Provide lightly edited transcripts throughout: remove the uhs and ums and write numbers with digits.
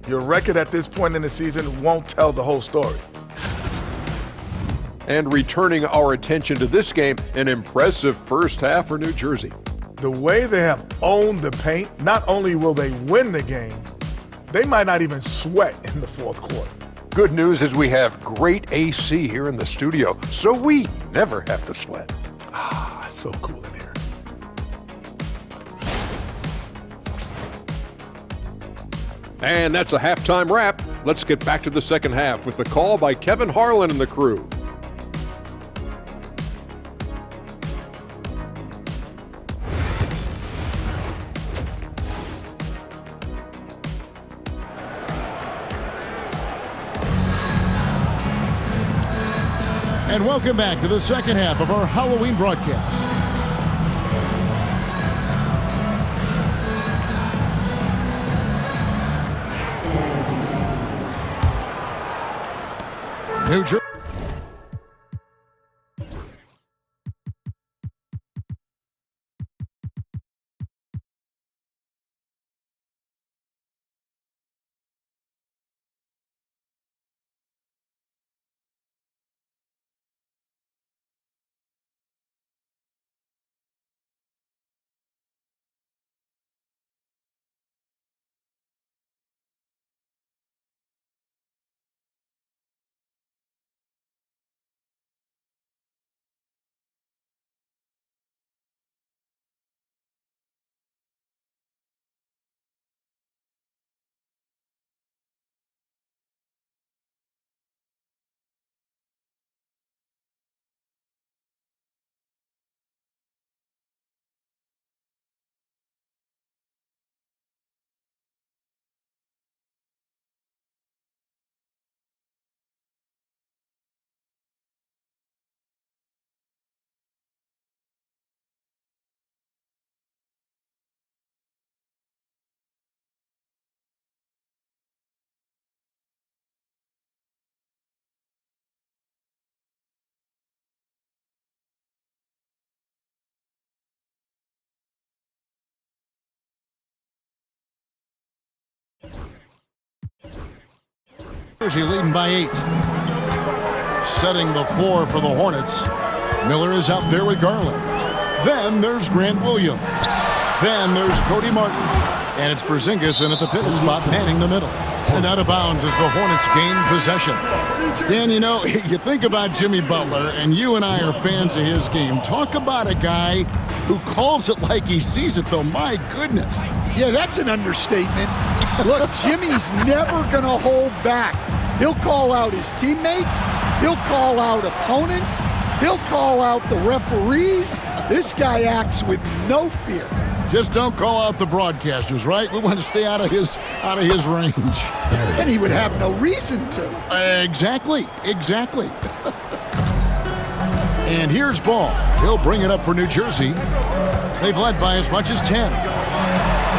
Your record at this point in the season won't tell the whole story. And returning our attention to this game, an impressive first half for New Jersey. The way they have owned the paint, not only will they win the game, they might not even sweat in the fourth quarter. Good news is we have great AC here in the studio, so we never have to sweat. Ah, it's so cool in here. And that's a halftime wrap. Let's get back to the second half with the call by Kevin Harlan and the crew. And welcome back to the second half of our Halloween broadcast. New Jersey. Jersey leading by 8. Setting the floor for the Hornets. Miller is out there with Garland. Then there's Grant Williams. Then there's Cody Martin. And it's Porzingis in at the pivot spot, manning the middle. And out of bounds as the Hornets gain possession. Dan, you know, you think about Jimmy Butler, and you and I are fans of his game. Talk about a guy who calls it like he sees it, though. My goodness. Yeah, that's an understatement. Look, Jimmy's never going to hold back. He'll call out his teammates. He'll call out opponents. He'll call out the referees. This guy acts with no fear. Just don't call out the broadcasters, right? We want to stay out of his range. And he would have no reason to. Exactly. And here's Ball. He'll bring it up for New Jersey. They've led by as much as 10.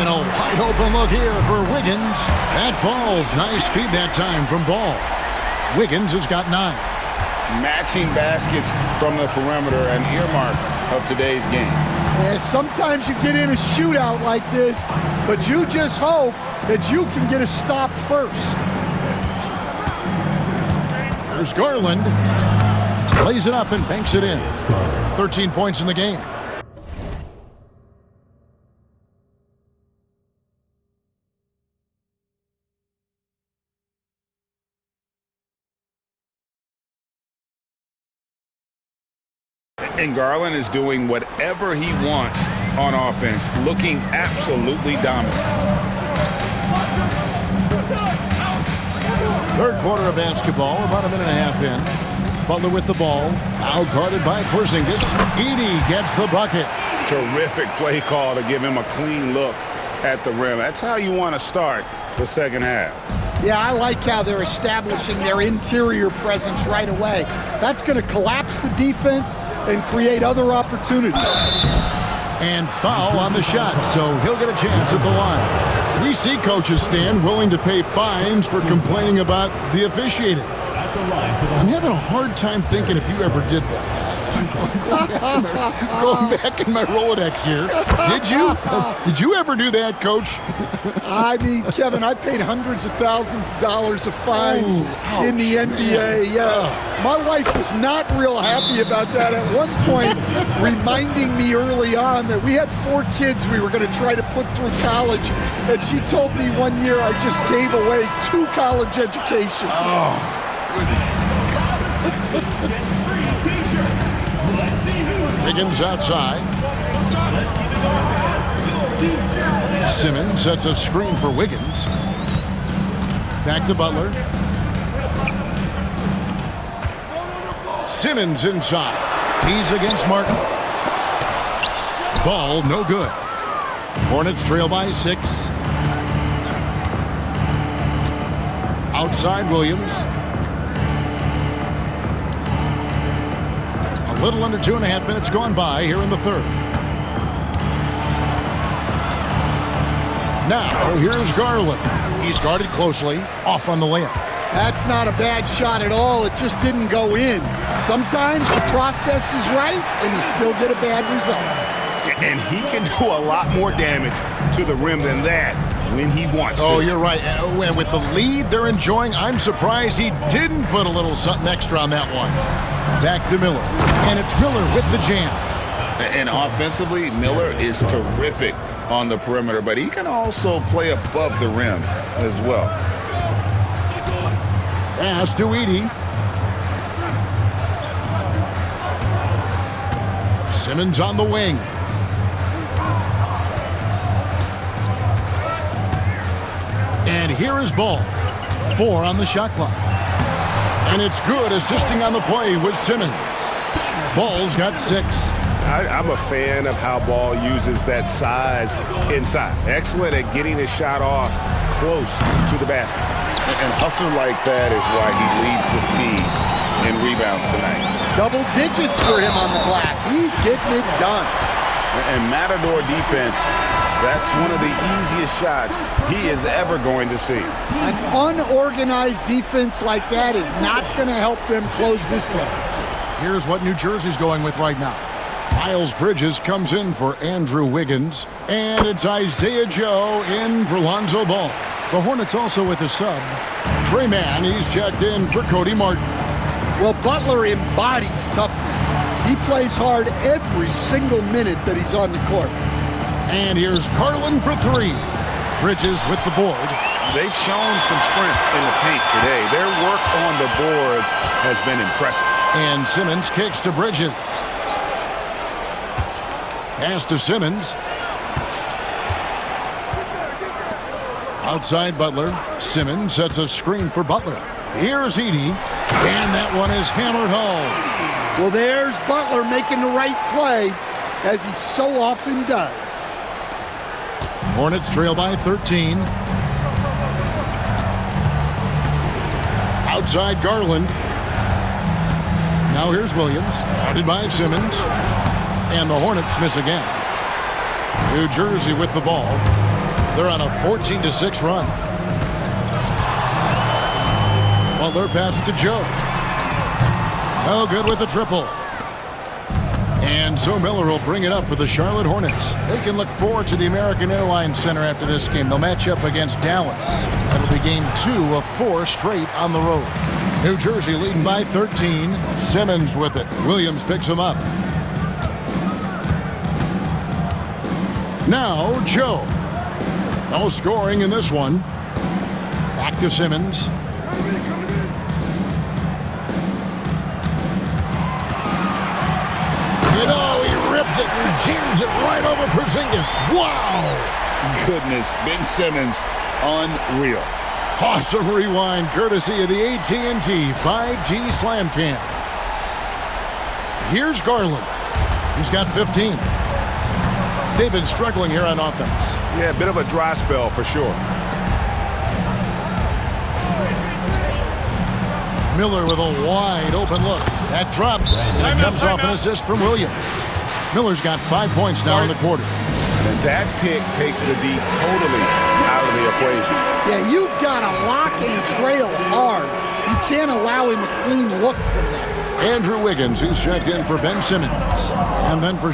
And a wide open look here for Wiggins. That falls. Nice feed that time from Ball. Wiggins has got 9. Matching baskets from the perimeter, an earmark of today's game. Yeah, sometimes you get in a shootout like this, but you just hope that you can get a stop first. There's Garland. Plays it up and banks it in. 13 points in the game. And Garland is doing whatever he wants on offense, looking absolutely dominant. Third quarter of basketball, about a minute and a half in. Butler with the ball, now guarded by Porzingis. Edey gets the bucket. Terrific play call to give him a clean look at the rim. That's how you want to start the second half. Yeah, I like how they're establishing their interior presence right away. That's going to collapse the defense and create other opportunities. And foul on the shot, so he'll get a chance at the line. We see coaches, Stan, willing to pay fines for complaining about the officiating. I'm having a hard time thinking if you ever did that. Going back in my Rolodex here. Did you ever do that, Coach? I mean, Kevin, I paid hundreds of thousands of dollars of fines in the NBA. Yeah. My wife was not real happy about that at one point, reminding me early on that we had 4 kids we were going to try to put through college. And she told me one year I just gave away 2 college educations. Oh, goodness. Wiggins outside. Simmons sets a screen for Wiggins. Back to Butler. Simmons inside. He's against Martin. Ball no good. Hornets trail by 6. Outside Williams. A little under 2.5 minutes gone by here in the third. Now here's Garland. He's guarded closely, off on the layup. That's not a bad shot at all. It just didn't go in. Sometimes the process is right, and you still get a bad result. And he can do a lot more damage to the rim than that when he wants to. Oh, you're right. And with the lead they're enjoying, I'm surprised he didn't put a little something extra on that one. Back to Miller. And it's Miller with the jam. And offensively, Miller is terrific on the perimeter, but he can also play above the rim as well. Pass to Edey. Simmons on the wing. And here is Ball. 4 on the shot clock. And it's good, assisting on the play with Simmons. Ball's got 6. I'm a fan of how Ball uses that size inside. Excellent at getting his shot off close to the basket. And hustle like that is why he leads his team in rebounds tonight. Double digits for him on the glass. He's getting it done. And Matador defense, that's one of the easiest shots he is ever going to see. An unorganized defense like that is not going to help them close this deficit. Here's what New Jersey's going with right now. Miles Bridges comes in for Andrew Wiggins. And it's Isaiah Joe in for Lonzo Ball. The Hornets also with a sub. Trey Mann, he's checked in for Cody Martin. Well, Butler embodies toughness. He plays hard every single minute that he's on the court. And here's Garland for 3. Bridges with the board. They've shown some strength in the paint today. Their work on the boards has been impressive. And Simmons kicks to Bridges. Pass to Simmons. Outside Butler. Simmons sets a screen for Butler. Here's Edey. And that one is hammered home. Well, there's Butler making the right play, as he so often does. Hornets trail by 13. Outside Garland. Now here's Williams. Guarded by Simmons. And the Hornets miss again. New Jersey with the ball. They're on a 14-6 run. Butler passes to Joe. No good with the triple. And so Miller will bring it up for the Charlotte Hornets. They can look forward to the American Airlines Center after this game. They'll match up against Dallas. That'll be game 2 of 4 straight on the road. New Jersey leading by 13. Simmons with it. Williams picks him up. Now Joe. No scoring in this one. Back to Simmons. He rips it and jams it right over Porzingis. Wow! Goodness, Ben Simmons, unreal. Awesome rewind courtesy of the AT&T 5G Slam Cam. Here's Garland. He's got 15. They've been struggling here on offense. Yeah, a bit of a dry spell for sure. Miller with a wide open look. That drops, and it comes off an assist from Williams. Miller's got 5 points now in the quarter. And that pick takes the D totally out of the equation. Yeah, you've got to lock and trail hard. You can't allow him a clean look from that. Andrew Wiggins, who's checked in for Ben Simmons. And then for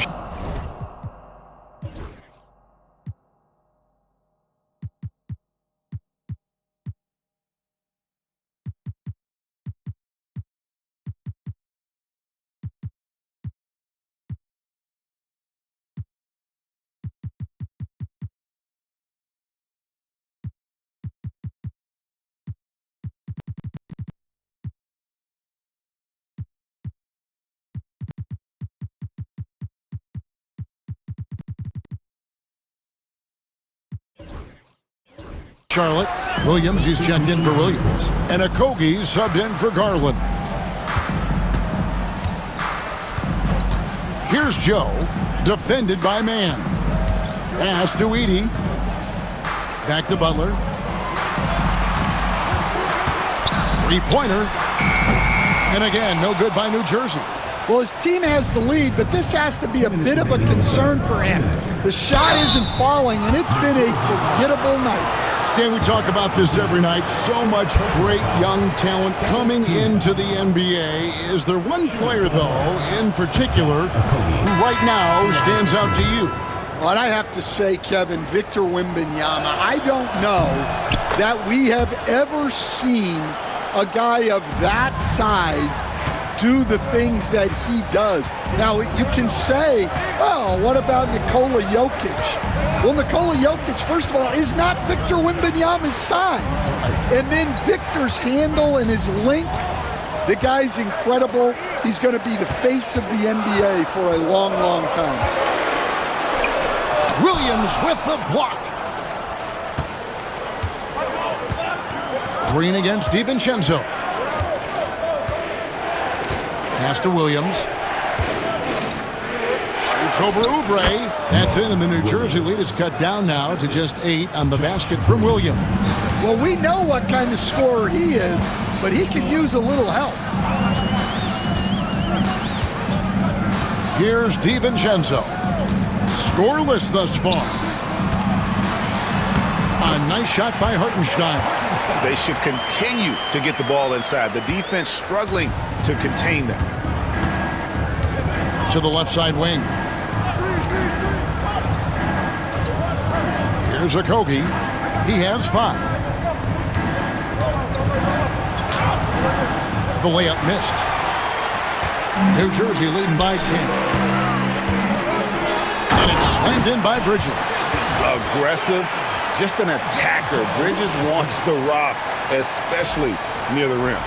Charlotte, Williams, he's checked in for Williams. And Okogie subbed in for Garland. Here's Joe, defended by Man. Pass to Edey. Back to Butler. Three-pointer. And again, no good by New Jersey. Well, his team has the lead, but this has to be a bit of a concern for him. The shot isn't falling, and it's been a forgettable night. Stan, we talk about this every night. So much great young talent coming into the NBA. Is there one player, though, in particular, who right now stands out to you? Well, and I have to say, Kevin, Victor Wembanyama, I don't know that we have ever seen a guy of that size do the things that he does. Now, you can say, oh, what about Nikola Jokic? Well, Nikola Jokic, first of all, is not Victor Wembanyama's size. And then Victor's handle and his length, the guy's incredible. He's going to be the face of the NBA for a long, long time. Williams with the block. Green against DiVincenzo. Pass to Williams. Shoots over Oubre. That's in, and the New Jersey lead is cut down now to just 8 on the basket from Williams. Well, we know what kind of scorer he is, but he could use a little help. Here's DiVincenzo. Scoreless thus far. A nice shot by Hartenstein. They should continue to get the ball inside. The defense struggling to contain them. To the left side wing. Here's Okogie. He has 5. The layup missed. New Jersey leading by 10. And it's slammed in by Bridges. Aggressive, just an attacker. Bridges wants the rock, especially near the rim.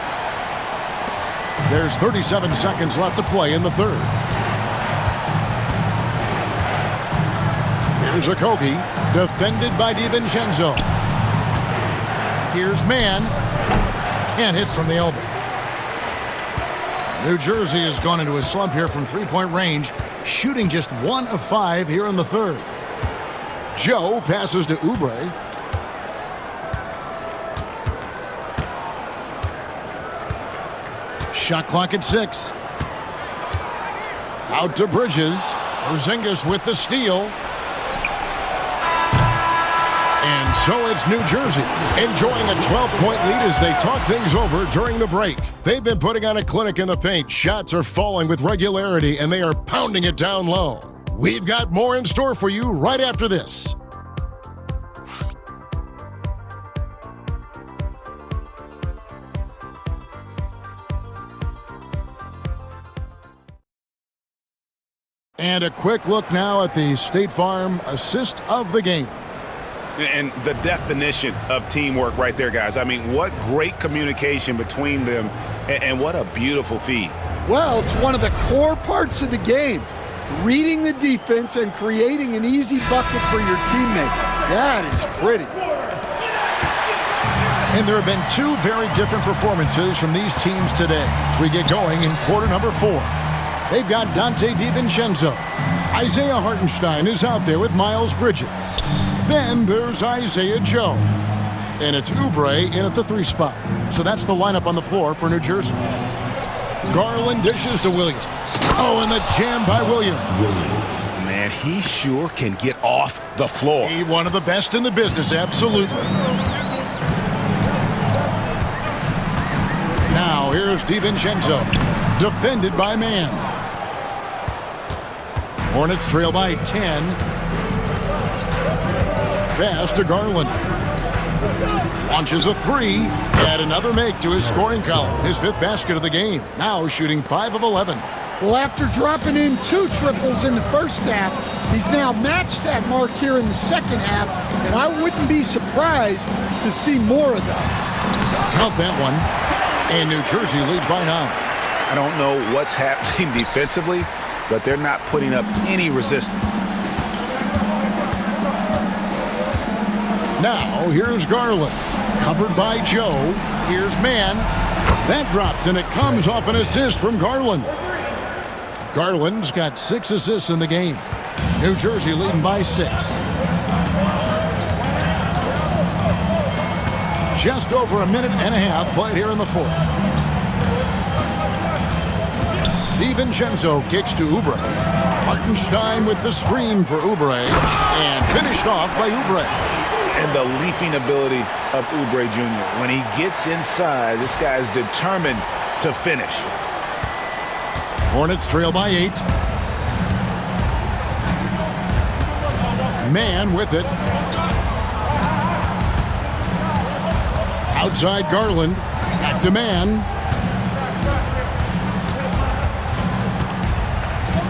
There's 37 seconds left to play in the third. Here's Okogie, defended by DiVincenzo. Here's Man. Can't hit from the elbow. New Jersey has gone into a slump here from three-point range, shooting just 1 of 5 here in the third. Joe passes to Oubre. Shot clock at 6. Out to Bridges. Porzingis with the steal. And so it's New Jersey enjoying a 12-point lead as they talk things over during the break. They've been putting on a clinic in the paint. Shots are falling with regularity, and they are pounding it down low. We've got more in store for you right after this. And a quick look now at the State Farm assist of the game. And the definition of teamwork right there, guys. I mean, what great communication between them, and what a beautiful feed. Well, it's one of the core parts of the game. Reading the defense and creating an easy bucket for your teammate. That is pretty. And there have been 2 very different performances from these teams today as we get going in quarter number 4. They've got Dante DiVincenzo. Isaiah Hartenstein is out there with Miles Bridges. Then there's Isaiah Joe. And it's Oubre in at the 3 spot. So that's the lineup on the floor for New Jersey. Garland dishes to Williams. Oh, and the jam by Williams. Man, he sure can get off the floor. He one of the best in the business, absolutely. Now here's DiVincenzo. Defended by man. Hornets trail by 10. Pass to Garland. Launches a three. Add another make to his scoring column. His 5th basket of the game. Now shooting 5 of 11. Well, after dropping in 2 triples in the first half, he's now matched that mark here in the second half, and I wouldn't be surprised to see more of those. Count that one. And New Jersey leads by 9. I don't know what's happening defensively, but they're not putting up any resistance. Now, here's Garland. Covered by Joe. Here's man. That drops, and it comes off an assist from Garland. Garland's got 6 assists in the game. New Jersey leading by 6. Just over a minute and a half played here in the 4th. DiVincenzo kicks to Oubre. Hartenstein with the screen for Oubre. And finished off by Oubre. And the leaping ability of Oubre Jr. When he gets inside, this guy's determined to finish. Hornets trail by 8. Man with it. Outside Garland. Back to man.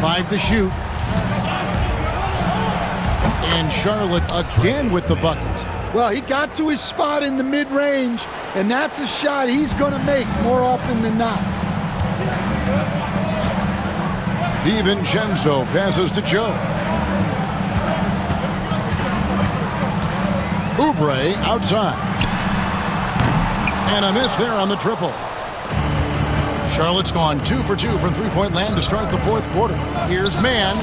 5 to shoot. And Charlotte again with the bucket. Well, he got to his spot in the mid-range, and that's a shot he's going to make more often than not. DiVincenzo passes to Joe. Oubre outside. And a miss there on the triple. Charlotte's gone 2 for 2 from three-point land to start the 4th quarter. Here's man.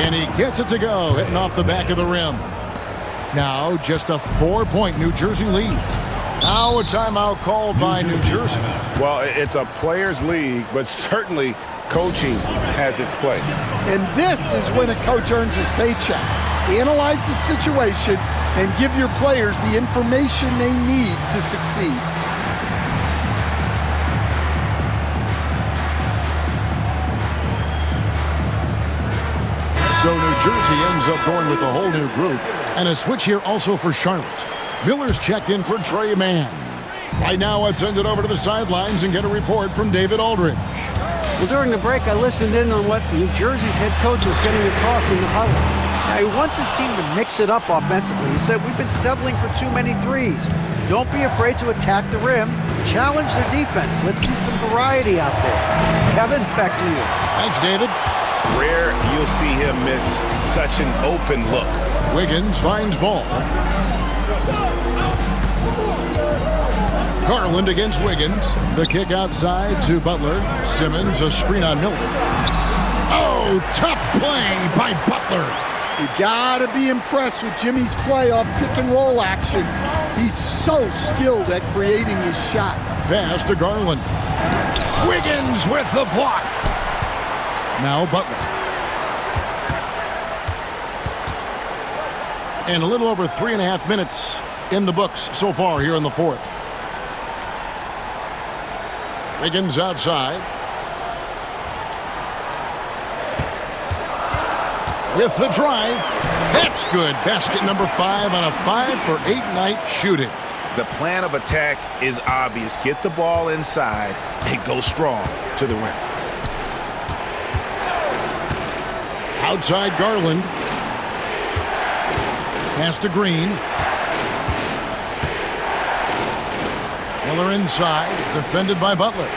And he gets it to go, hitting off the back of the rim. Now just a 4-point New Jersey lead. Now a timeout called by New Jersey. Well, it's a players' league, but certainly coaching has its place. And this is when a coach earns his paycheck. Analyze the situation and give your players the information they need to succeed. So New Jersey ends up going with a whole new group. And a switch here also for Charlotte. Miller's checked in for Trey Mann. Right now, let's send it over to the sidelines and get a report from David Aldridge. Well, during the break, I listened in on what New Jersey's head coach was getting across in the huddle. Now, he wants his team to mix it up offensively. He said, we've been settling for too many threes. Don't be afraid to attack the rim. Challenge their defense. Let's see some variety out there. Kevin, back to you. Thanks, David. Rare you'll see him miss such an open look. Wiggins finds ball. Garland against Wiggins. The kick outside to Butler. Simmons, a screen on Miller. Oh, tough play by Butler. You gotta be impressed with Jimmy's play off pick and roll action. He's so skilled at creating his shot. Pass to Garland. Wiggins with the block. Now Butler. And a little over 3.5 minutes in the books so far here in the 4th. Wiggins outside. With the drive. That's good. Basket number 5 on a 5 for 8 night shooting. The plan of attack is obvious. Get the ball inside and go strong to the rim. Outside Garland. Pass to Green. Miller inside, defended by Butler.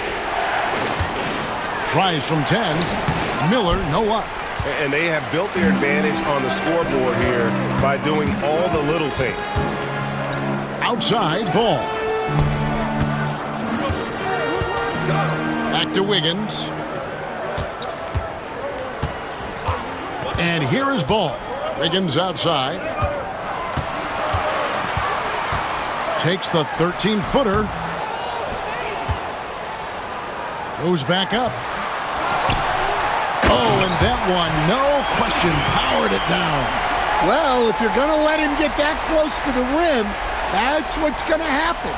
Tries from 10. Miller, no luck. And they have built their advantage on the scoreboard here by doing all the little things. Outside, ball. Back to Wiggins. And here is ball. Wiggins outside. Takes the 13-footer. Goes back up. Oh, and that one, no question, powered it down. Well, if you're going to let him get that close to the rim, that's what's going to happen.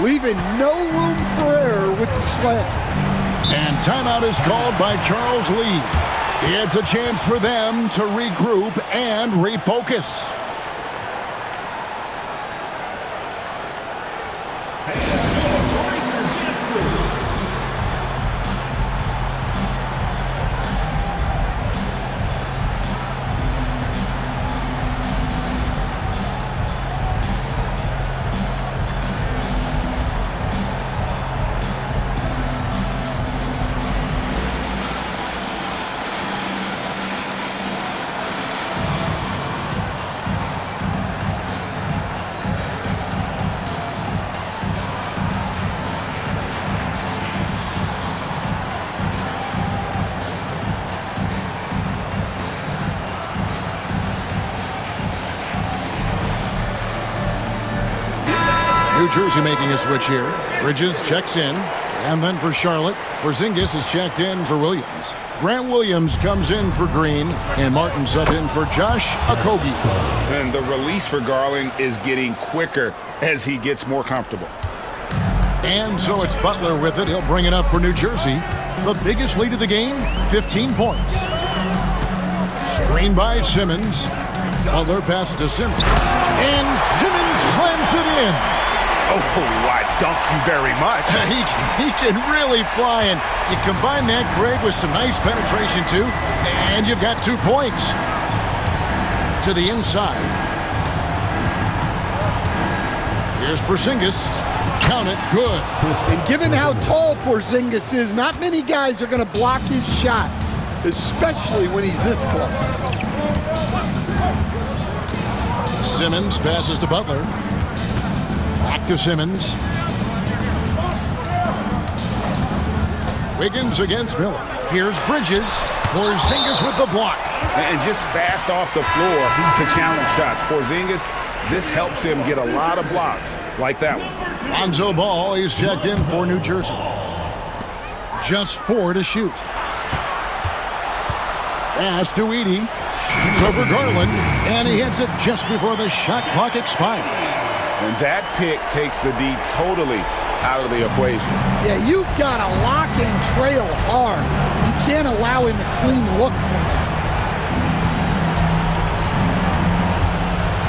Leaving no room for error with the slam. And timeout is called by Charles Lee. It's a chance for them to regroup and refocus. New Jersey making a switch here. Bridges checks in. And then for Charlotte, Porzingis is checked in for Williams. Grant Williams comes in for Green. And Martin subbed in for Josh Okogie. And the release for Garland is getting quicker as he gets more comfortable. And so it's Butler with it. He'll bring it up for New Jersey. The biggest lead of the game, 15 points. Screen by Simmons. Butler passes to Simmons. And Simmons slams it in. Oh, I dunk you very much. He can really fly, and you combine that, Greg, with some nice penetration, too, and you've got 2 points. To the inside. Here's Porzingis. Count it, good. And given how tall Porzingis is, not many guys are going to block his shot, especially when he's this close. Simmons passes to Butler. Back to Simmons. Wiggins against Miller. Here's Bridges. Porzingis with the block. And just fast off the floor to challenge shots. Porzingis, this helps him get a lot of blocks like that one. Lonzo Ball is checked in for New Jersey. Just 4 to shoot. Pass to Edey. Shoots over Garland, and he hits it just before the shot clock expires. And that pick takes the D totally out of the equation. Yeah, you've got to lock and trail hard. You can't allow him a clean look from that.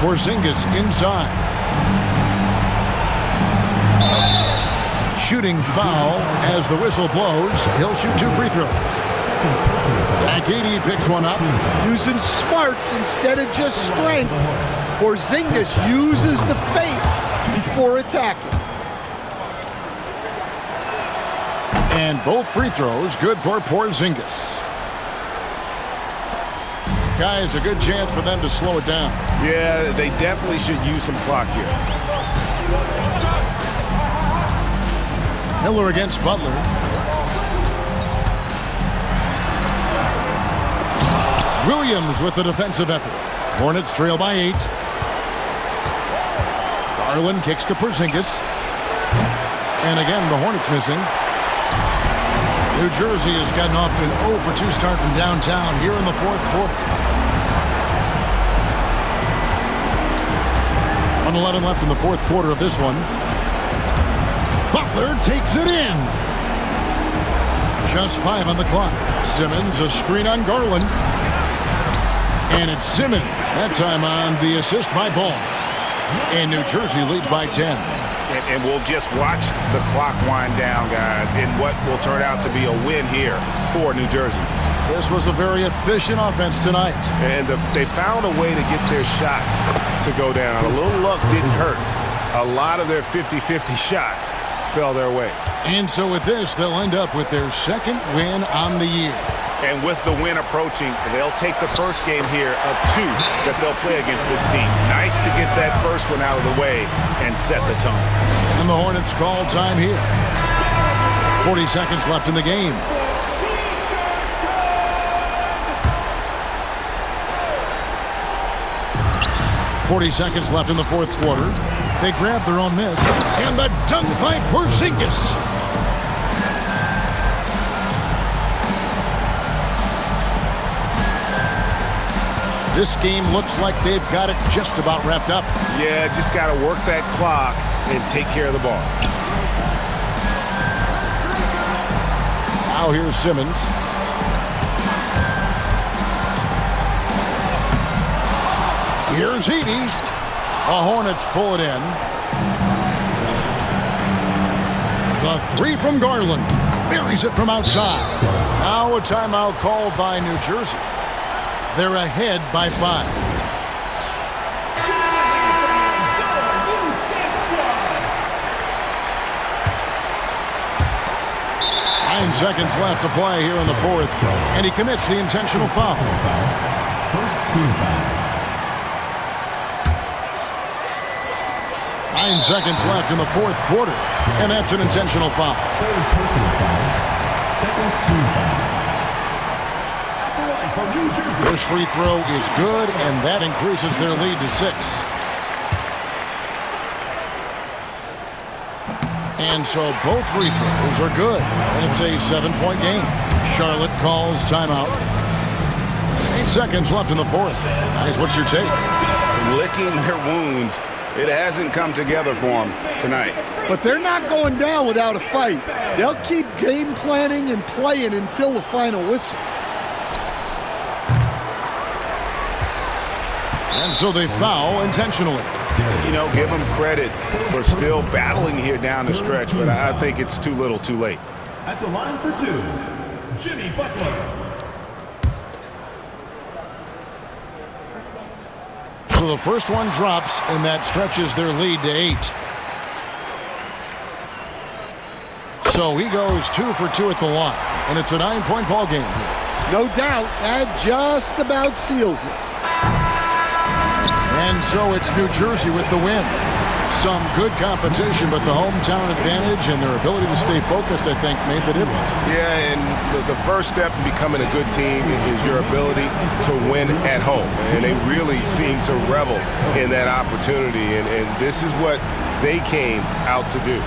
Porzingis inside. Shooting foul as the whistle blows. He'll shoot 2 free throws. Zach Edey picks one up. Using smarts instead of just strength. Porzingis uses the fake before attacking. And both free throws good for Porzingis. Guys, a good chance for them to slow it down. Yeah, they definitely should use some clock here. Miller against Butler. Williams with the defensive effort. Hornets trail by 8. Garland kicks to Porzingis. And again, the Hornets missing. New Jersey has gotten off to an 0-for-2 start from downtown here in the 4th quarter. 1:11 left in the 4th quarter of this one. Butler takes it in. Just 5 on the clock. Simmons, a screen on Garland. And it's Simmons, that time on the assist by Ball. And New Jersey leads by 10. And we'll just watch the clock wind down, guys, in what will turn out to be a win here for New Jersey. This was a very efficient offense tonight. And they found a way to get their shots to go down. A little luck didn't hurt. A lot of their 50-50 shots fell their way. And so with this, they'll end up with their 2nd win on the year. And with the win approaching, they'll take the first game here of 2 that they'll play against this team. Nice to get that first one out of the way and set the tone. And the Hornets call time here. 40 seconds left in the game. .40 seconds left in the 4th quarter. They grab their own miss. And the dunk by Porzingis. This game looks like they've got it just about wrapped up. Yeah, just got to work that clock and take care of the ball. Now here's Simmons. Here's Heaney. The Hornets pull it in. The three from Garland. Buries it from outside. Now a timeout called by New Jersey. They're ahead by 5. 9 seconds left to play here in the fourth, and he commits the intentional foul. First team foul. 9 seconds left in the fourth quarter, and that's an intentional foul. Third personal foul. Second team foul. At the line from New Jersey. This free throw is good, and that increases their lead to 6. And so both free throws are good, and it's a 7-point game. Charlotte calls timeout. 8 seconds left in the fourth. Guys, what's your take? Licking their wounds. It hasn't come together for them tonight. But they're not going down without a fight. They'll keep game planning and playing until the final whistle. And so they foul intentionally. You know, give them credit for still battling here down the stretch, but I think it's too little too late. At the line for 2, Jimmy Butler. So the first one drops, and that stretches their lead to 8. So he goes 2 for 2 at the line, and it's a 9-point ball game here. No doubt, that just about seals it. And so it's New Jersey with the win. Some good competition, but the hometown advantage and their ability to stay focused, I think, made the difference. Yeah, and the first step in becoming a good team is your ability to win at home. And they really seem to revel in that opportunity, and this is what they came out to do.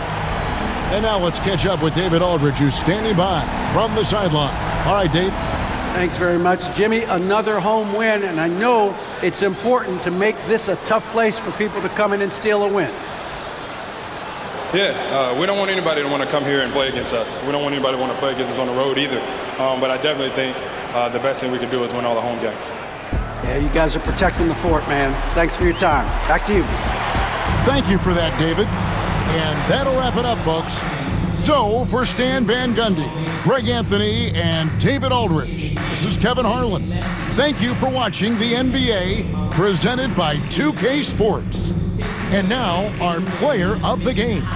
And now let's catch up with David Aldridge, who's standing by from the sideline. All right, Dave. Thanks very much, Jimmy. Another home win, and I know it's important to make this a tough place for people to come in and steal a win. Yeah, we don't want anybody to want to come here and play against us. We don't want anybody to want to play against us on the road either. But I definitely think the best thing we can do is win all the home games. Yeah, you guys are protecting the fort, man. Thanks for your time. Back to you. Thank you for that, David. And that'll wrap it up, folks. So, for Stan Van Gundy, Greg Anthony, and David Aldridge, this is Kevin Harlan. Thank you for watching the NBA, presented by 2K Sports. And now, our player of the game.